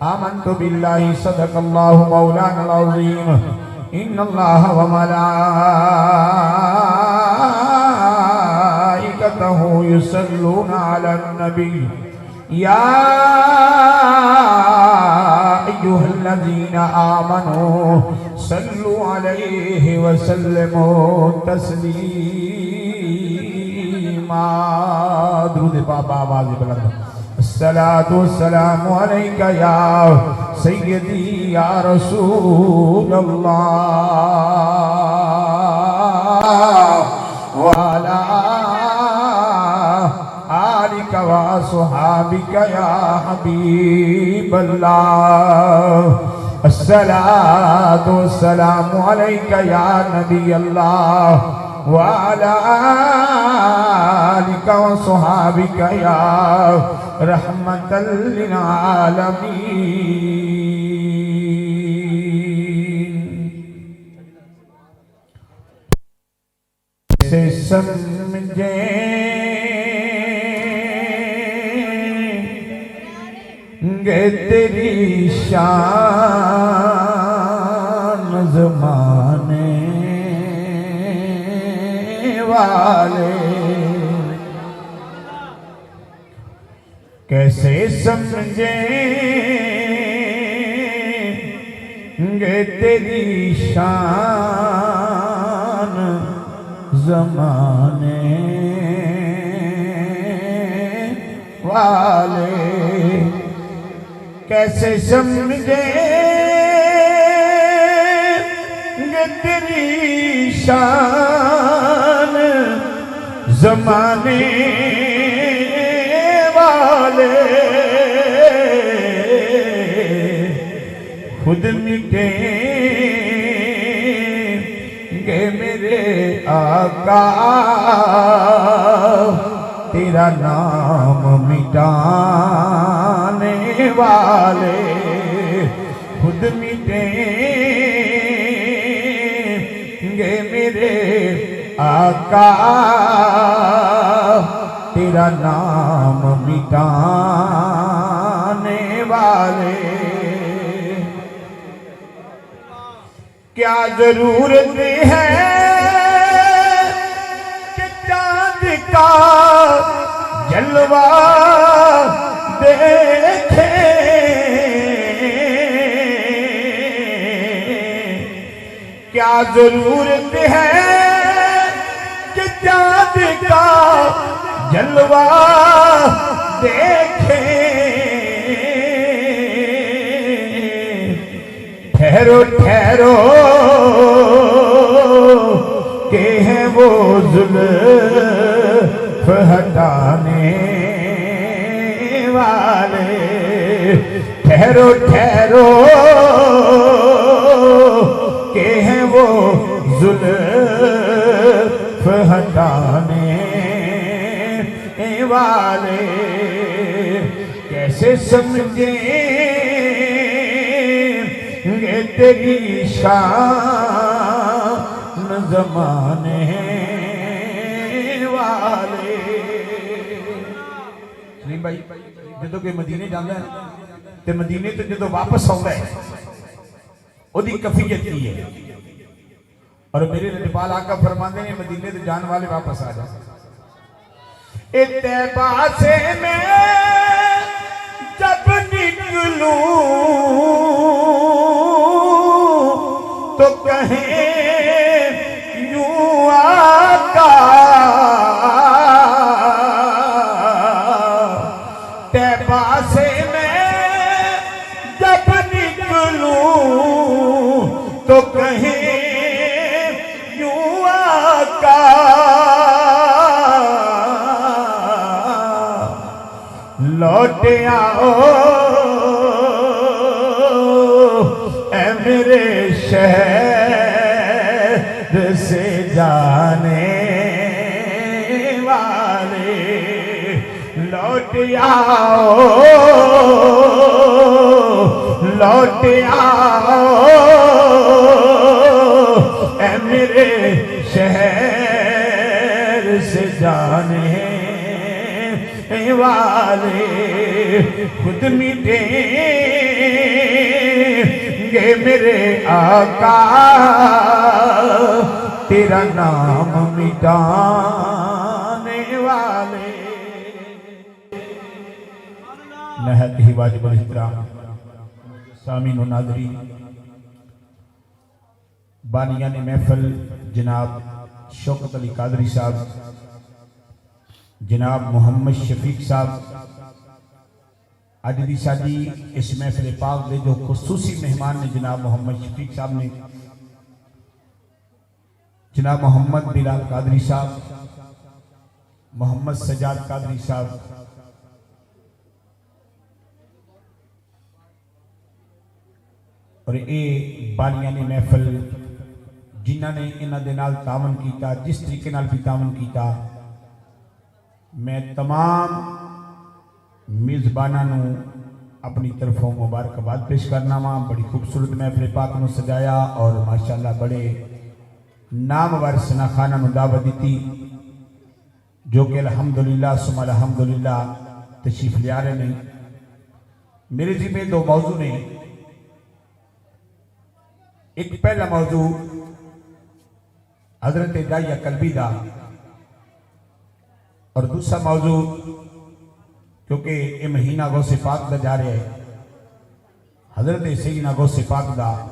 आमन्तु बिल्लाहि सदक़ल्लाहु मौलानल अज़ीम इन्नल्लाह व मलाइकतहु युसल्लूना अलन नबी या अय्युहल्लज़ीना आमनू सल्लु अलैहि व सल्लिमू तस्लीमा। दुरूद पाक आवाज़ बुलंद। अस्सलातु वस्सलामु अलैका या सय्यदी या रसूलल्लाह व अला आलिका व अस्हाबिका या हबीबल्लाह। अस्सलातु वस्सलामु अलैका या नबी अल्लाह व अला आलिका व अस्हाबिका या रहमतल लिल आलमीन। से समझेंगे तेरी शान ज़माने वाले, कैसे समझेंगे तेरी शान ज़माने वाले, कैसे समझेंगे तेरी शान ज़माने वाले, खुद मिटेंगे मेरे आका तेरा नाम मिटाने वाले, खुद मिटेंगे मेरे आका तेरा नाम मिटाने वाले। क्या जरूरत है कि चांद का जलवा देखे, क्या जरूरत है कि चांद का जलवा देखे, ठहरो ठहरो के हैं वो जुल्फ हटाने वाले, ठहरो ठहरो के हैं वो जुल्फ हटाने वाले, कैसे समझेंगे तेरी शान ज़माने वाले। सलीम भाई जो कोई मदीने जाता है तो मदीने तो जो वापस आता है ओदी कफियत की है, और मेरे नबी आका फरमाते हैं मदीने तो जान वाले वापस आ जाते। तैबा से मैं जब निकलूं तो कहें यूं आका, तैबा से मैं जब निकलूं तो कहें यूं आका, लौट आओ ऐ मेरे शहर से जाने वाले, लौट आओ लौट आओ ऐ मेरे शहर से जाने वाले, खुद मिटे मिटेंगे मेरे आका तेरा नाम मिटाने वाले। नहत ही वाजिब इहतराम सामीन व नाज़रीन, बानियाने महफिल जनाब शौकत अली कादरी साहब, जनाब मोहम्मद शफीक साहब, अज की साडी इस महफिल पाक के जो खुसूसी मेहमान ने जनाब मोहम्मद शफीक साहब ने, जनाब मोहम्मद बिलाल कादरी साहब, मोहम्मद सजाद कादरी साहब, और ये बानियाने महफिल जिन्होंने इन्हों के नाल तावन किया, जिस तरीके नाल भी तावन किया, मैं तमाम मेज़बाना अपनी तरफों मुबारकबाद पेश करना वा। बड़ी खूबसूरत महफिल पाक में सजाया और माशाअल्लाह बड़े नामवर सनाखाना दावत दी, जो कि अल्हम्दुलिल्लाह सुम अल्हम्दुलिल्लाह तशरीफ लिया रहे हैं। मेरे जिम्मे दो मौजू ने, एक पहला मौजू हजरत दाइया कल्बी का, और दूसरा मौजू क्योंकि ये महीना गौसे पाक का जा रहा है, हजरत सैयदना गौसे पाक का।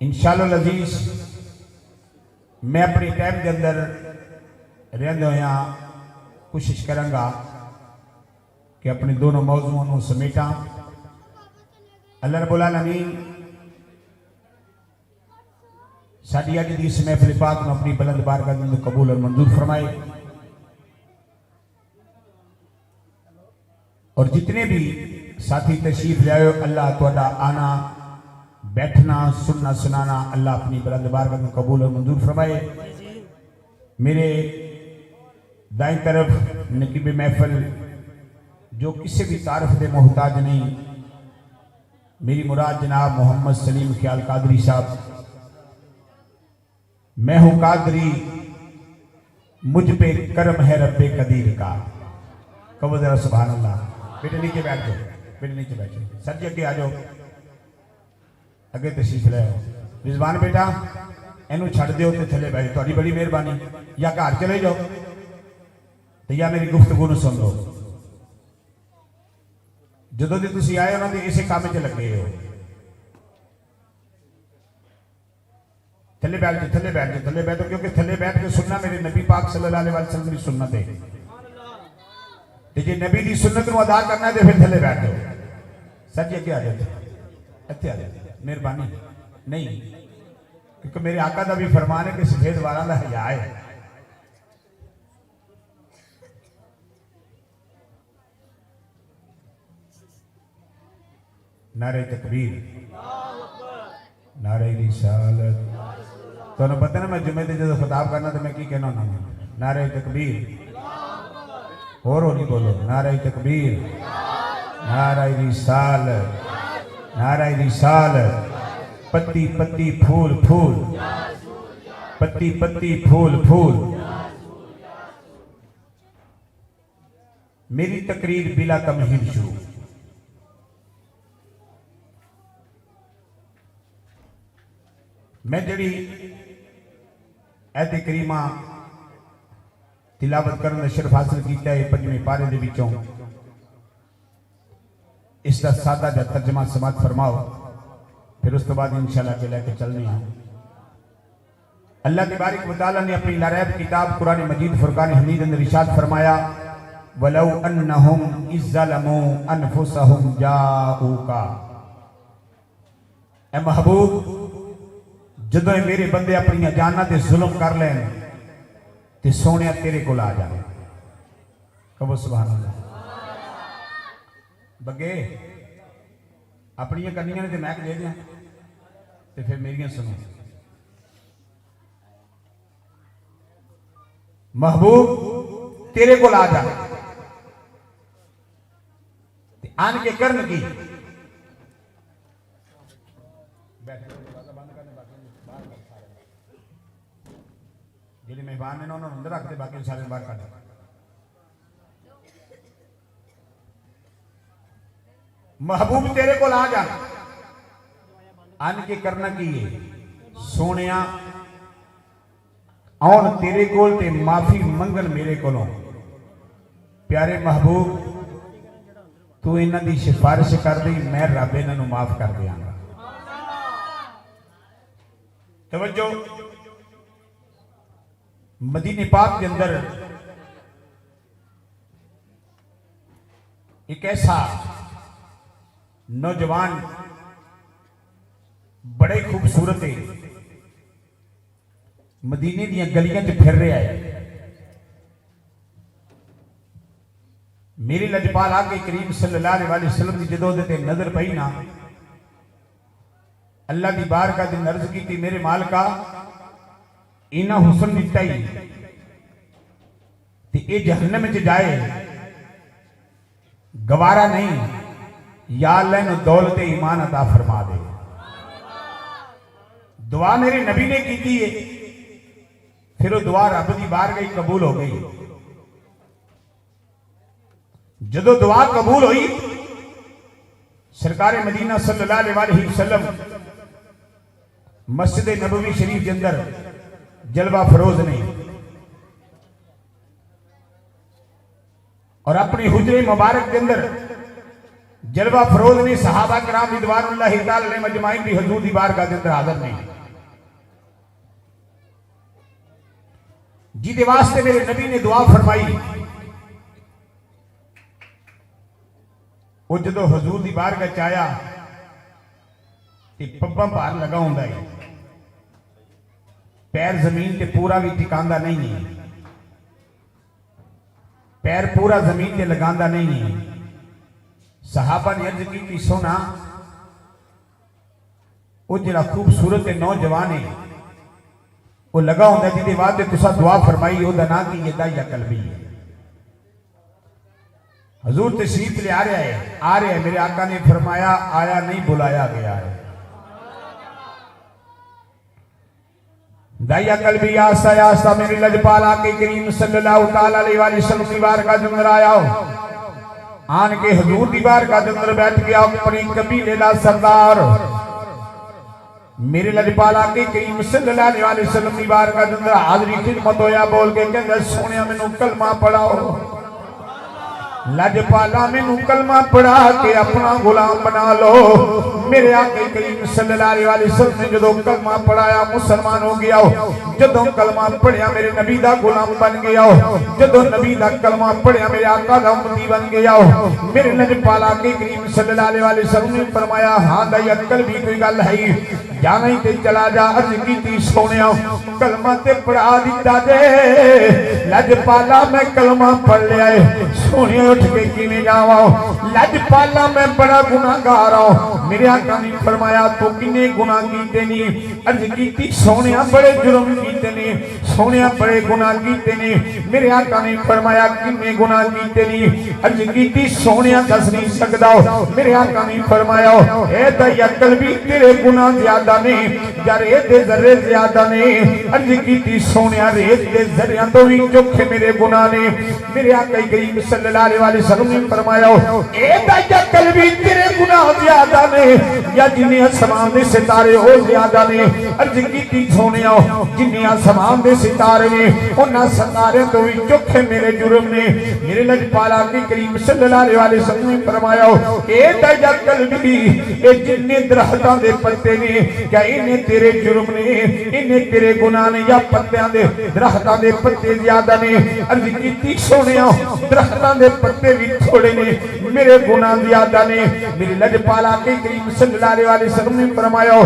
इंशाअल्लाह अजीज मैं अपने टाइम के अंदर रहते हुए कोशिश करांगा कि अपने दोनों मौजूओं को समेटा। अल्लाह रब्बुल आलमीन साडी अज दी इस महफिल पाक में अपनी बुलंद बारगाह में कबूल और मंजूर फरमाए, और जितने भी साथी तशरीफ लाए अल्लाह तुहाडा आना बैठना सुनना सुनाना अल्लाह अपनी बुलंद बारगाह में कबूल और मंजूर फरमाए। मेरे दाएं तरफ नकीब महफिल जो किसी भी तारफ के मोहताज नहीं, मेरी मुराद जनाब मोहम्मद सलीम ख्याल कादरी साहब। मैं हूं कादरी, मुझ पे करम है रब्बे कदीर का। कहो जरा सुभान अल्लाह। बेटे नीचे बैठ जाओ, बेटे नीचे बैठो, सर जी अगे आ जाओ, अगे तशरीफ ले आओ। रिजवान बेटा इनू छड़ दो तो थले बैठ, थोड़ी बड़ी मेहरबानी। या घर चले जाओ तो या मेरी गुफ्तगू सुन लो। जदों की तुसीं आए उन्होंने इसे काम च लगे हो। थले बैठ जाओ, थले बैठ जाओ, थले बैठो, क्योंकि थले बैठ के सुनना मेरे नबी पाक सल्लल्लाहु अलैहि वसल्लम की सुन्नत है। जे नबी की सुन्नत को अदा करना है तो फिर थले बैठ जाओ। सर जी अगे आ जाओ, इत्थे आ जाओ, मेहरबानी नहीं, क्योंकि मेरे आका का भी फरमान है कि सफेद वालों का हया है। नारे तकबीर, नारे रिसालत। तो पता ना मैं जुमे जो खिताब करना तो मैं की कहना हूं, नारे तकबीर, और नहीं बोलो, नारे तकबीर, नारे रिसालत, नारे रिसालत। पत्ती पत्ती फूल फूल, पत्ती पत्ती फूल फूल। मेरी तकरीर बिला तमहीद शुरू। मैं जड़ी ऐते करीमा तिलावत करने का शर्फ हासिल किया है 5वें पारे दे विचों, इसका सादा जा तर्जमा समात फरमाओ, फिर उस तो बाद इंशाअल्लाह के लेके चलने हैं। अल्लाह तबारक व तआला ने अपनी लारैब किताब कुरान मजीद फुरकान हमीद अंदर इरशाद फरमाया, वलौ अन्नहुम इज़्ज़लमू अनफुसहुम जाऊका। ए महबूब, जदों मेरे बंदे अपनी जाना ते जुल्म कर लैन ते सोने तेरे को आ जाए। कहो सुभान अल्लाह। बगे अपन करनिया ने तो मैं दे दिया, तो फिर मेरिया सुनो। महबूब तेरे को आ जा, आन के करन की जिन्हें मेहमान ने उन्होंने अंदर रखते, बाकी सारे बाहर कर। महबूब तेरे को आ जा, आन के करना की है सोनिया आउन तेरे कोल ते माफी मंगन मेरे कोलों। प्यारे महबूब तू इन्हां दी सिफारिश कर दी, मैं रब इन्हां नूं माफ कर दियांगा। तवज्जो, मदीने पाक के अंदर एक ऐसा नौजवान बड़े खूबसूरत है, मदीने दी गलियां च फिर रहा है। मेरे लजपाल आके करीम सल्लल्लाहु अलैहि वसल्लम की जदों ते नजर पई ना, अल्लाह की बारगाह च अर्ज की मेरे मालका इन्ना हुसन दिता ही ते ये जहन्नम च जाए गवारा नहीं, या अल्लाह इन्हू दौलत ईमान अता फरमा दे। दुआ मेरे नबी ने की है, फिर वो दुआ रब की बारगाह कबूल हो गई। जदों दुआ कबूल हुई, सरकार मदीना सल्लल्लाहु अलैहि वसल्लम मस्जिद नबवी शरीफ के अंदर जलवा फरोज ने और अपने हुजरे मुबारक के अंदर जलवा फरोज ने सहाबा किराम रिदवानुल्लाहि तआला अलैहिम अजमाइन भी हुजूर दी बारगाह के अंदर हाजिर ने, जिदे वास्ते मेरे नबी ने दुआ फरमाई। वो जदों हुजूर दी बारगाह च आया ते पब्बा भार लगा हुंदा है, पैर जमीन ते पूरा भी टिकांदा नहीं है, पैर पूरा जमीन ते लगांदा नहीं है। सहाबा ने अर्ज की सोना वो जरा खूबसूरत नौजवान है वो लगा होंगे जिहदे वास्ते तुसा दुआ फरमाई, ओहदा नाम की है दाइया कलबी है। हजूर तशरीफ ले आ रहा है, मेरे आका ने फरमाया आया नहीं बुलाया गया है। दाइया कलबी आस्ता आस्ता मेरे लजपाल आके करीम सल्लल्लाहु तआला अलैहि वसल्लम की बारगाह के अंदर आया, आन के हजूर की बारगाह के अंदर बैठ गया। अपनी कबीले दा सरदार मेरे लजपाल आके करीम सल्लल्लाहु अलैहि वसल्लम की बारगाह के अंदर हाजरी खिदमत होया, बोल के कहंदा सोनिया मैनू कलमा पढ़ाओ। लजपाला मैनू कलमा पढ़ा के अपना गुलाम बना लो। मेरे आके करीम सल्लल्लाहु अलैहि वसल्लम ने जदों कलमा पढ़ाया मुसलमान हो गया। जदों कलमा पढ़िया मेरे नबी दा गुलाम बन गया। जदों नबी दा कलमा पढ़िया मेरे आका दा उम्मती बन गया। मेरे लजपाल आके करीम सल्लल्लाहु अलैहि वसल्लम ने फरमाया हां दाई अकल भी कोई गल है, जाना ही ते चला जा। अर्ज की सोनिया कलमा ते पढ़ा दिता जे। लजपाला मैं कलमा पढ़ लिया है, सोनिया उठ के किवें जावां। लजपाला मैं बड़ा गुनाहगार हूं। मेरे आका ने फरमाया तू किन्ने गुनाह कीते नी। अर्ज की सोनिया बड़े जुर्म कीते ने, सोनिया बड़े गुनाह कीते ने। मेरे आका ने फरमाया किन्ने गुनाह कीते नी। अर्ज की सोनिया दस नहीं सकदा। मेरे आका ने फरमाया ए दाई अकल भी तेरे गुनाह ज्यादा ने या रेत दे जर्रे ज्यादा ने। अर्ज की सोनिया रेत दे जर्रियां तो भी चोखे मेरे गुनाह ने। मेरे आका करीम सल्लल्लाहु अलैहि वसल्लम ने फरमाया ए दाई अकल भी तेरे गुनाह ज्यादा ने या जिन्ने आसमान दे सितारे हो ज्यादा ने। अर्ज की सोनिया जिन्ने आसमान दे सितारे ने उन्हां सितारे तो भी चोखे मेरे जुर्म ने। मेरे लजपाल आके करीम सल्लल्लाहु अलैहि वसल्लम ने फरमाया ए दाई अकल भी ए जिन्ने दरख्तां दे पत्ते ने क्या इन्हें तेरे जुर्म ने, इन्हें तेरे गुनाह ने या पत्तियां दे दरख्तां दे पत्ते ज्यादा ने। अर्ज की सोनिया दरख्तां दे पत्ते भी थोड़े ने, मेरे गुनाह ज्यादा ने। मेरे लजपाल आके करीम सल्लल्लाहु अलैहि वसल्लम ने फरमाया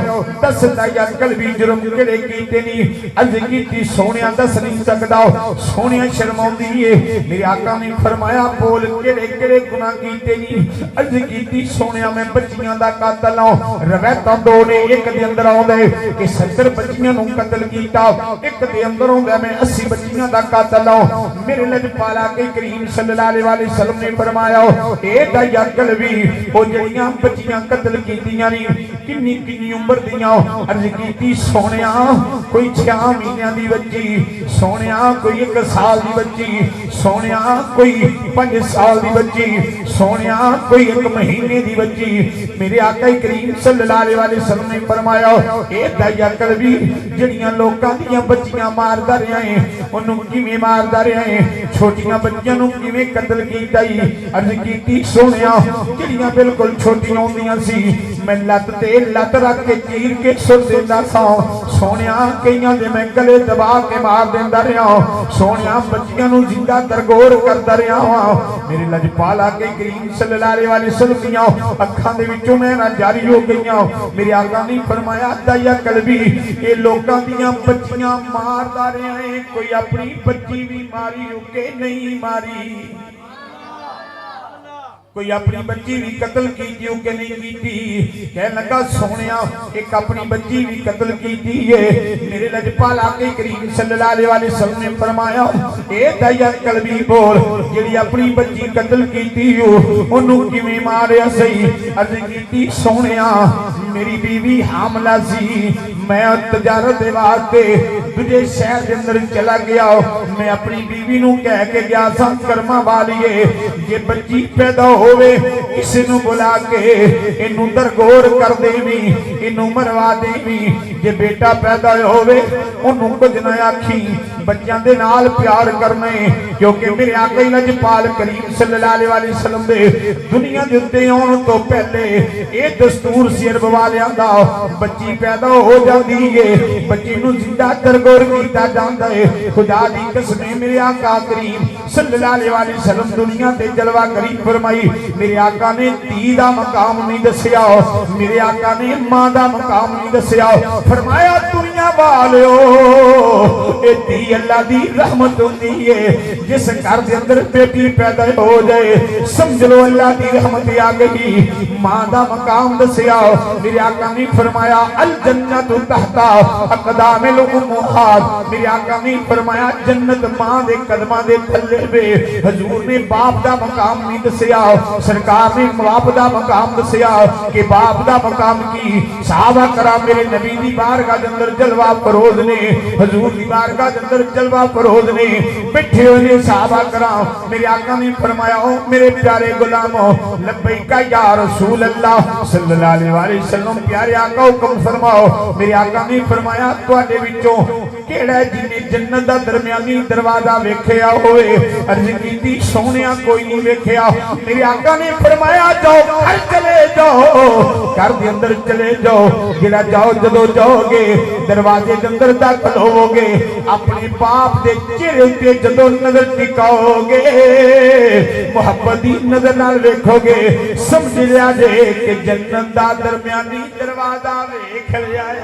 दस दाई अकल भी जुर्म केड़े कीते नी। अर्ज की सोनिया दस नहीं सकदा, सोनिया शर्माउंदी है। मेरे आका ने फरमाया बोल केड़े केड़े गुनाह कीते नी। अर्ज की सोनिया मैं बच्चियां दा कातल हूं। रवायतां दो ने, एक दे अंदर आउंदा है कि 70 बच्चियां नूं कत्ल कीता, एक दे अंदर आउंदा मैं 80 बच्चियां दा कातल हूं। मेरे लजपाल आके करीम सल्लल्लाहु अलैहि वसल्लम ने फरमाया ए दाई अकल भी ओ जड़ियां बच्चियां कत्ल कीतियां नी किन्नी किन्नी उम्र दियां अर्ज कीती सोनिया कोई 6 महीनों की बच्ची सोनिया कोई 1 साल की बच्ची सोनिया कोई 5 साल की बच्ची सोनिया कोई 1 महीने की बच्ची मेरे आका करीम सल्लल्लाहु अलैहि वसल्लम ने फरमाया ए दया कलबी जड़ियां लोकां दियां बच्चियां मारदा रहा है उन्हों किवें मारदा रहा है छोटियां बच्चियां नूं किवें कतल कीता ही अर्ज कीती सोनिया जड़ियां बिल्कुल छोटियां होंदियां सी मैं लत ते लत रख के चीर के सुर देंदा सा सोनिया कईयां दे मैं गले दबा के मार देंदा रहा सोनिया बच्चियां नूं जिंदा दरगोर करदा रहा हां मेरे लजपाल आके करीम सल्लल्लाहु अलैहि वसल्लम दियां अखां दे विचों नैना जारी हो गईयां मेरे आका ने फरमाया दया कलबी ये लोकां दियां बच्चियां मारदा रहा है कोई अपनी बच्ची भी मारी के नहीं मारी कोई अपनी बच्ची भी कतल की के नहीं की कह लगा सोनिया एक अपनी बच्ची भी कतल की है मेरे लजपाल आके करीम सल्लल्लाहु अलैहि वसल्लम ने फरमाया ए दया कलबी बोल जेड़ी अपनी बच्ची कतल की ओनू किवें मारिया सही अर्ज कीती सोनिया मेरी बीवी हामला सी मैं तजारत के वास्ते दूजे शहर के अंदर चला गया मैं अपनी बीवी नू कह के गया सा कर्मा वालीए जे बच्ची पैदा होवे किसी नू बुला के इनू दरगोर कर देवी इनू मरवा देवी जे बेटा पैदा होवे ओनू कुछ ना आखी बच्चों के नाल प्यार करने क्योंकि मेरे आका लजपाल करीम सल्लल्लाहु अलैहि वसल्लम दे दुनिया के उत्ते आने तो पहले ये दस्तूर सी अरब वालियां दा बच्ची पैदा हो जाती है बच्ची नू जिंदा दरगोर किया जाता है खुदा दी कसम मेरे आका करीम सल्लल्लाहु अलैहि वसल्लम दुनिया ते जलवा करी फरमाई मेरे आका ने धी दा मकाम नहीं दसिया मेरे आका ने मां दा मकाम नहीं दसिया फरमाया दुनिया वालियो ए धी अल्लाह दी रहमत होती है जिस घर के अंदर बेटी पैदा हो जाए समझ लो अल्लाह दी रहमत आ गई मां दा मकाम दसिया मेरे आका ने फरमाया अल जन्नतु तहता अक़दामिल उम्महात मेरे आका ने फरमाया जन्नत मां दे कदमां दे थल्ले वे हजूर ने बाप दा मकाम नहीं दसिया सरकार ने बाप दा मकाम दसिया कि बाप दा मकाम की सहाबा कराम मेरे नबी दी बारगाह दे अंदर जलवा फरोज ने हजूर दी बारगाह दे अंदर जलवा फरोज ने बैठे हुए ने सहाबा कराम मेरे आका ने फरमाया ओ मेरे प्यारे गुलामो लब्बैका या रसूल अल्लाह सल्लल्लाहु अलैहि वसल्लम प्यारे आका हुक्म फरमाओ मेरे आका ने फरमाया तुहाडे विचों केड़ा जिन्ने जन्नत दा दरमियानी दरवाजा वेखिया होवे अर्ज कीती सोनिया कोई नहीं वेखिया मेरे आका ने फरमाया जाओ घर चले जाओ घर दे अंदर चले जाओ जेड़ा जाओ जदों जाओगे दरवाजे दे अंदर दाखल होवोगे अपने बाप दे चेहरे उत्ते जदों नजर टिकाओगे मोहब्बत दी नजर नाल वेखोगे समझ लिया जे कि जन्नत दा दरमियानी दरवाजा वेख लिया है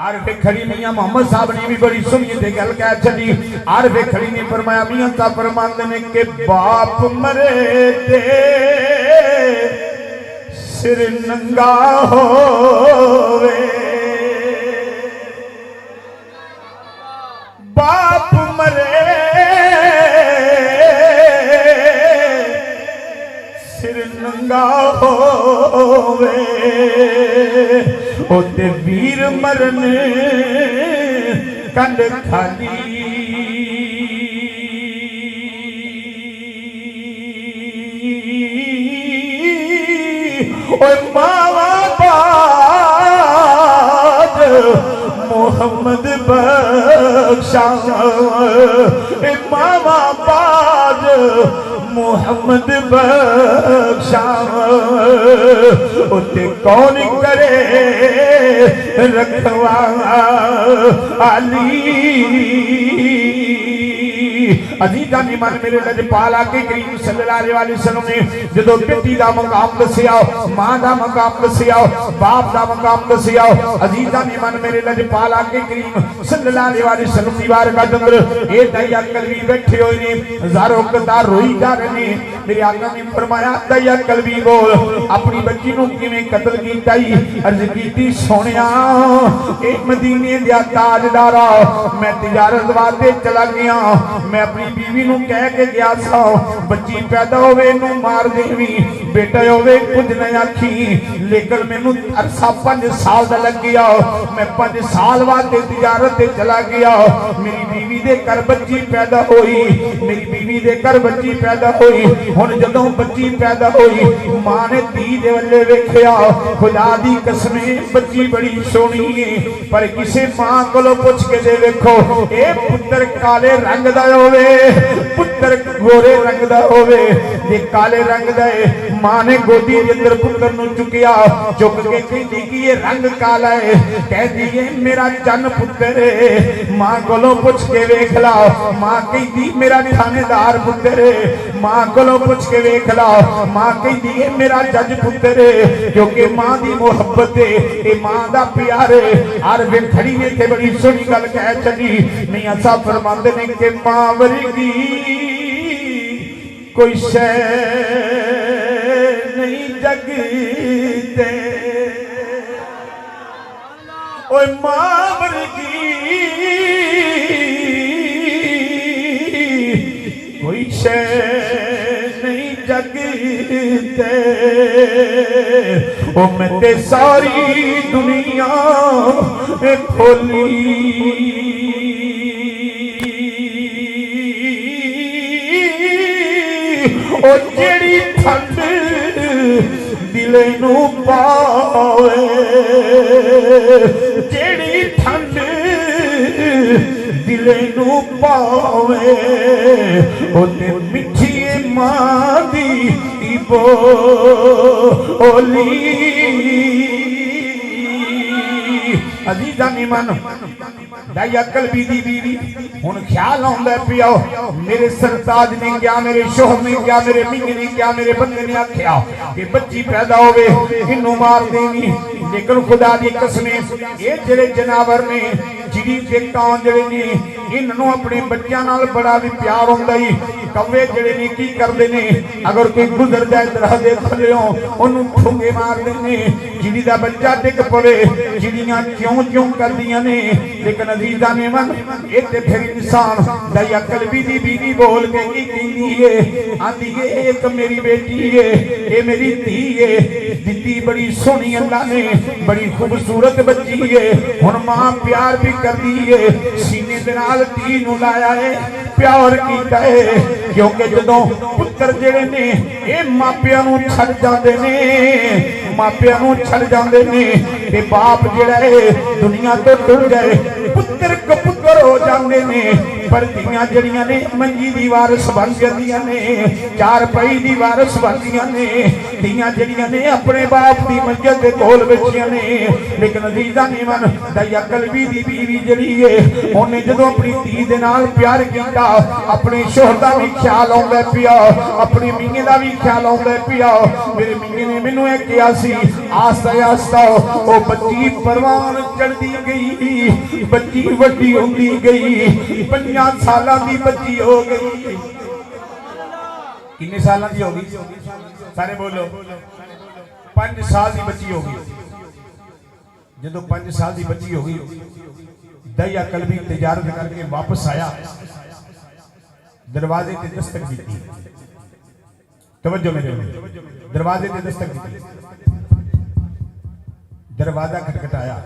आरफे खड़ी मियां मोहम्मद साहब ने भी बड़ी सुनी ते गल कह छड़ी आरफे खड़ी ने फरमाया मियां साहब फरमाते ने कि बाप मरे ते सिर नंगा होवे बाप मरे सिर नंगा होवे ओते वीर मरन कंड खाली ओए मावा बाज मोहम्मद बख्शा ए मावा बाज मोहम्मद बख्शा उते कौन करे रखवा अली अजीजा ने मन मेरे लजपाल आके करीम सल्लल्लाहु अलैहि वसल्लम ने जदों बेटी दा मकाम दसिया मां दा मकाम दसिया बाप दा मकाम दसिया अजीजा ने मन मेरे लजपाल आके करीम सल्लल्लाहु अलैहि वसल्लम दी बारगाह दे अंदर ए दया कलबी बैठे हुए ने हजारों कतार रोई जा रहे ने मेरे आका ने फरमाया दया कलबी बोल अपनी बच्ची नूं किवें कत्ल कीता ही अर्ज कीती सोनिया ए मदीने दा ताजदारा मैं तिजारत वास्ते चला गया मैं अपनी बीवी नूं कह के गया सा बच्ची पैदा होवे नूं मार देवी बेटा होवे कुछ न आखी, लेकिन मैनू अरसा 5 साल का लग गया। मैं 5 साल बाद तिजारत से चला गया। मेरी बीवी दे घर बच्ची पैदा हुई, मेरी बीवी दे घर बच्ची पैदा हुई। हुण जदों बच्ची पैदा हुई, मां ने धी दे वल्ले वेखिया, खुदा दी कसमे बच्ची बड़ी सोहनी है, पर किसी मां कोलों पुछ के दे वेखो ए पुत्र काले रंग दा होवे, पुत्र गोरे रंग दा होवे। जे काले रंग दा है, मां ने गोदी दे अंदर पुत्र नूं चुकिया, चुक के कहदी कि ये रंग काला है, कहदी है मेरा जन पुत्र है। मां कोलों पुछ के वेख ला, मां कहदी मेरा थानेदार पुत्र है। मां कोलों पुछ के वेख ला, मां कहदी है मेरा जज पुत्र है, क्योंकि मां दी मोहब्बत है, ये मां दा प्यार है। हर वे खड़ी ने ते बड़ी सोहनी गल कह चली, मियां साहब फरमांदे ने कि मां वर्गी कोई शै नहीं जग ते, ओए मां वर्गी कोई शै नहीं जग ते, ओ मैं ते सारी दुनिया खोली। ओ जेड़ी ठंड दिले नू पावे, जेड़ी ठंड दिले नू पावे, ओ ते मिठी मां दी बोली। अजीजा नीमन दाई अकल बीदी बीवी हुण ख्याल आउंदा पिया, मेरे सरताज ने क्या, मेरे शोहर ने क्या, मेरे मिंग ने क्या, मेरे बंदे ने आख्या कि बच्ची पैदा होवे इनू मार देनी। लेकिन खुदा दी कसमें ये जेड़े जनावर ने, जिड़ी ते कां जेड़े ने, इन्हों अपने बच्चों नाल बड़ा भी प्यार होंदा ही। कव्वे जेड़े ने की करदे ने, अगर कोई गुजर जाए दरह दे थल्लों ओनू ठुंगे मारदे ने, जिड़ी दा बच्चा डिग पवे जिड़ियां क्यों क्यों करदियां ने। लेकिन अजीजा ने मन ये ते फिर इंसान दा अकल बीदी बीवी बोल के की कहंदी है, आंदी है एक मेरी बेटी है, ये मेरी धी है, दित्ती बड़ी सोहनी अल्लाह ने, बड़ी खूबसूरत बच्ची है। हुण मां प्यार भी करदी है, सीने दे नाल धी नूं लाया है, प्यार कीता है, क्योंकि जदों पुत्र जेड़े ने ये मापियां नूं छड्ड जांदे ने, मापियां नूं छड्ड जांदे ने, ते बाप जेड़ा है दुनिया तो टुर जाए, पुत्र कपुत्र हो जांदे ने। पर धीआं जड़ियां ने मंजी दी वारस बन जांदियां ने, चार पई दी वारस बनदियां ने, धीआं जड़ियां ने अपने बाप दी मंजिल दे कोल बैठियां ने। लेकिन अजीजा ने मन दाई अकल बीदी बीवी जड़ी है, उन्हें जदों अपनी धी दे नाल प्यार कीता, अपने शोहर दा भी ख्याल आउंदा पिया, अपने मिंगे दा भी ख्याल आउंदा पिया। मेरे मिंगे ने मैनू ये कहा सी, आस्ता आस्ता ओ बच्ची परवान चढ़दी गई, बच्ची वड्डी होंदी गई, 5 सालां दी बच्ची हो गई। कितने सालां दी हो गई? सारे बोलो 5 साल दी बच्ची हो गई। जदों 5 साल दी बच्ची हो गई, दाई अकल भी तिजारत करके वापस आया, दरवाजे ते दस्तक दी। तवज्जो मेरे, दरवाजे ते दस्तक दी, दरवाजा खटखटाया,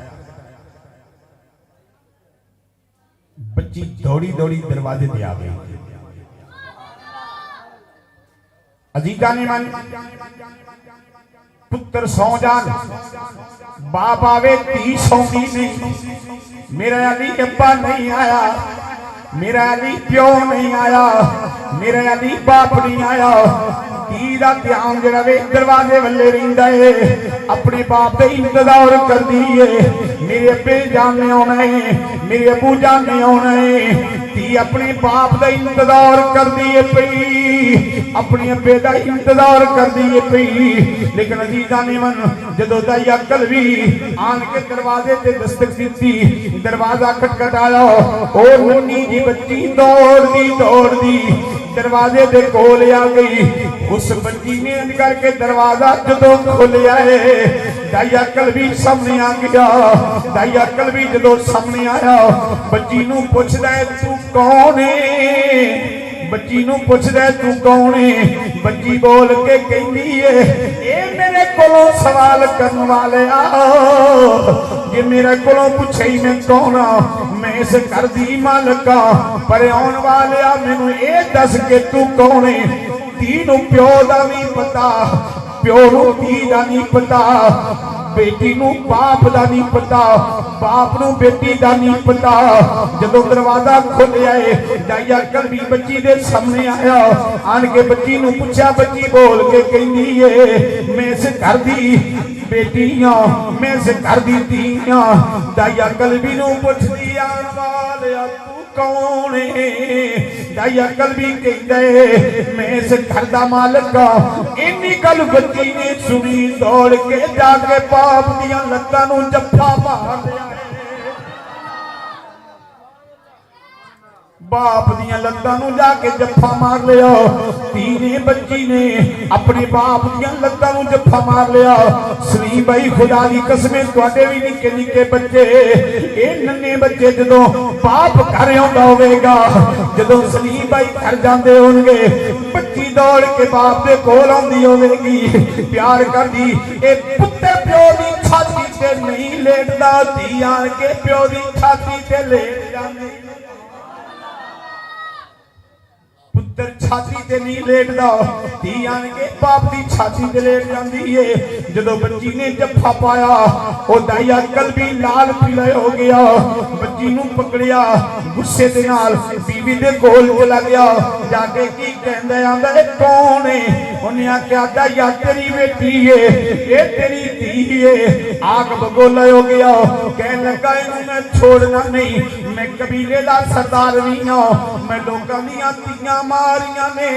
बच्ची दौड़ी दौड़ी दरवाजे पे आ गई। अजीजा ने मन पुत्र सौ जान, बाप आवे धी सौंदी नहीं। मेरा अली अब्बा नहीं आया, मेरा अली प्यो नहीं आया, मेरा अली बाप नहीं आया। धी दा ध्यान जड़ा वे दरवाजे वल्ले रहिंदा है, अपने बाप दा इंतजार करदी है। मेरे अब्बे जान ने आना है, मेरे अबू जान ने आना है। धी अपने बाप दा इंतजार करदी है पई, अपने अब्बे दा इंतजार करदी है पई। लेकिन अजीजा ने मन जदों दाई अकल भी आन के दरवाजे ते दस्तक दी, दरवाजा खटखटाया, ओ नन्ही जी बच्ची दौड़दी दरवाजे दे कोल आ गई। उस बच्ची ने इंज करके दरवाजा जदों खोलिया है, दाई अकल भी सामने आ गया। दाई अकल भी जदों सामने आया, बच्ची नूं पुछदा है तू कौन है? बच्ची नूं पुछदा तू कौन है। बच्ची बोल के कहंदी है ए मेरे कोलों सवाल करन वाले आ, जे मेरे कोलों पुछे ही मैं कौन आ, मैं इस घर दी मालक आ, पर आउण वाले आ मैनू ए दस के तू कौन है। धी नूं प्यो दा नहीं पता, प्यो नूं धी दा नहीं पता, बेटी नूं बाप दा नहीं पता, बाप नूं बेटी दा नहीं पता। जदों दरवाजा खोलिया है दाई अकल भी बच्ची दे सामने आया, आन के बच्ची नूं पुछया, बच्ची बोल के कहंदी है मैं इस घर दी बेटी हां, मैं इस घर दी धी हां। दाई अकल भी नूं पुछदी आण वालिया तू कौन है। दाई अकल भी कहंदा है मैं इस घर दा मालक हां। इन्नी गल बच्ची ने सुनी, दौड़ के जाके बाप दियां लत्तां नूं जफ्फा मार लिया। बाप दियां लत्तां नूं जाके जफ्फा मार लिया। धी ने बच्ची ने अपने बाप दियां लत्तां नूं जफ्फा मार लिया। सलीम भाई खुदा दी कसम तुहाडे भी निक्के निक्के बच्चे, ये नन्हे बच्चे जदों बाप घर आउंदा होवेगा, जदों सलीम भाई घर जांदे होणगे, बच्ची दौड़ के बाप दे कोल आउंदी होवेगी, प्यार करदी। ए पुत्तर प्यो दी छाती ते नहीं लेटदा, धी आण के प्यो दी छाती ते लेट जांदी। पुत्र छाती ते नहीं लेटदा, धी आण के बाप दी छाती ते लेट जांदी है। जदों बच्ची ने जफ्फा पाया ओ दाई अकल भी लाल पीला हो गया। बच्ची नूं पकड़िया, गुस्से दे नाल बीवी दे कोल चला गया। जाके की कहंदा आंदा ए कौन है। उन्हें आख्या दाई तेरी बेटी है, ये तेरी धी है। आग बगोला हो गया, कहन लगा इनू मैं छोड़ना नहीं, मैं कबीले दा सरदार भी हां, मैं लोकां दियां धीआं मारियां ने,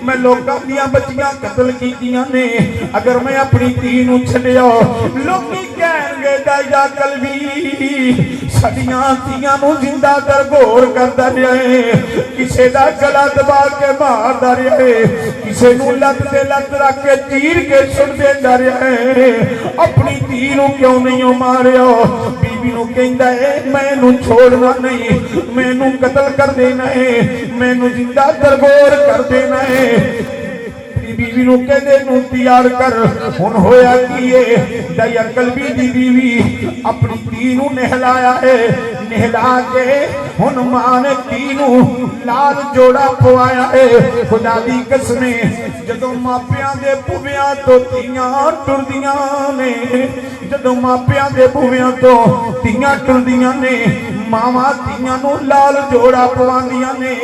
मैं लोकां दियां बच्चियां कतल कीतियां ने। अगर मैं अपनी धी नूं छड्डिया लोकी कहणगे दाई अकल भी साडियां धीआं नूं जिंदा दरगोर करदा रहा है, किसे दा गला दबा के मारदा रहा है, किसे नूं लत ते लत रख के चीर के सुट देंदा रहा है। अपनी धी नूं क्यों नहीं मारिया। बीवी नूं कहंदा है मैनूं छोड़ना नहीं, मैनूं कतल कर देना है, मैनूं जिंदा दरगोर कर देना है। बीवी नूं कहंदे नूं तैयार कर। हुण होया की है, दाई अकल भी दी बीवी अपनी धी नूं नहलाया है, नहला के हुण मां ने धी नूं लाल जोड़ा पवाया है। खुदा दी कसम जदों मापियां दे भुवियां तो धीआं टुरदियां ने, जदों मापियां दे भुवियां तो धीआं टुरदियां ने, मावां धीआं नूं लाल जोड़ा पवांदियां ने।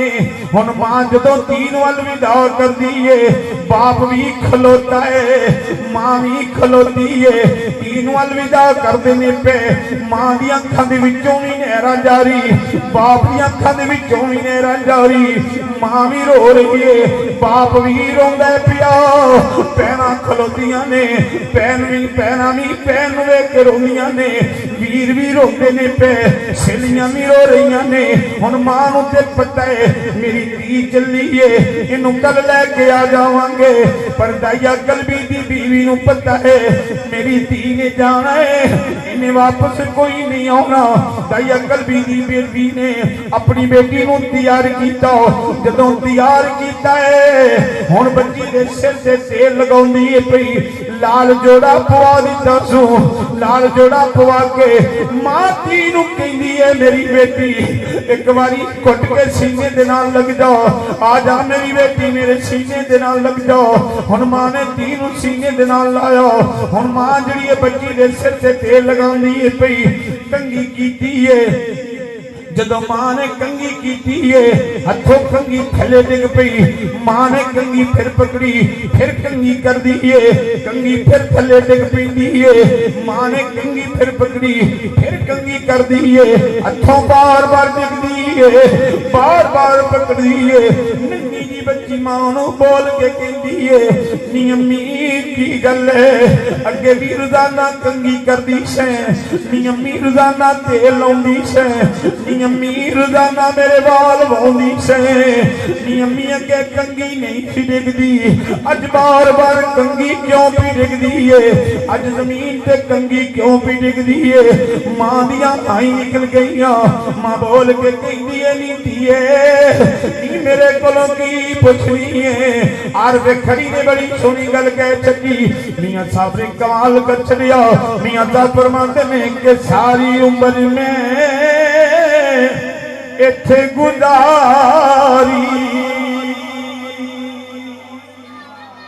हुण मां जदों धी नूं अलविदा करदी है, बाप भी खलोता है, मां भी खलोती है। धी नूं अलविदा करदे ने पे, मां दी अखां दे विचों भी नहरां जारी, बाप दी अखां दे विचों भी नहरां जारी। मां भी रो रही है, बाप भी रोंदा पिया, भैणां खलोतियां ने, भैण नूं वेख के रोंदियां ने, वीर भी रोंदे ने पे, सहेलियां भी रो रही ने। हुण मां नूं ते पता है मेरी धी चली है, इनू कल लैके आ जावांगे, पर दाई अकल भी दी बीवी नूं पता है मेरी धी ने जाना है, इन्हें वापस कोई नहीं आना। दाई अकल भी दी बीवी ने अपनी बेटी नूं तैयार कीता। जदों तैयार कीता है हुण बच्ची दे सिर ते तेल लगाउंदी है पई, लाल जोड़ा पवा दिता सू। लाल जोड़ा पवा के मां धी नूं कहंदी है मेरी बेटी एक बारी घुट के सीने दे नाल लग जाओ, आ जा मेरी बेटी मेरे सीने दे नाल लग जाओ। हुण मां ने धी नूं सीने दे नाल लाया। हुण मां जिहड़ी है बच्ची दे सिर ते तेल लगाउंदी है पई, कंघी कीती है। जदों मां ने कंघी कीती है हथों कंघी थले डिग पई, मां ने कंघी फिर पकड़ी, फिर कंघी कर दी है, कंघी फिर थले डिग पैंदी है। मां ने कंघी फिर पकड़ी, फिर कंघी कर दी है, हथों बार बार डिगदी है, बार बार पकड़ी है। नन्ही जी बच्ची मां नूं बोल के कहंदी है नी अम्मी की गल है अगे भी रोजाना कंगी करदी से नी अम्मी रोजाना तेल लाउंदी से नी अम्मी रोजाना मेरे वाल वाउंदी से नी अम्मी अगे कंगी नहीं सी डिगदी अज बार बार कंगी क्यों पी डिगदी है अज जमीन ते कंगी क्यों पी डिगदी है मां दियां आई निकल गईयां मां बोल के कहदी है नी धीए नी मेरे कोलों की पुछनी है आर वे खड़ी ने बड़ी सोनी गल कह छकी मियां साहब ने कमाल कर छड़िया मियां दा फरमाते ने कि सारी उम्र में इत्थे गुजारी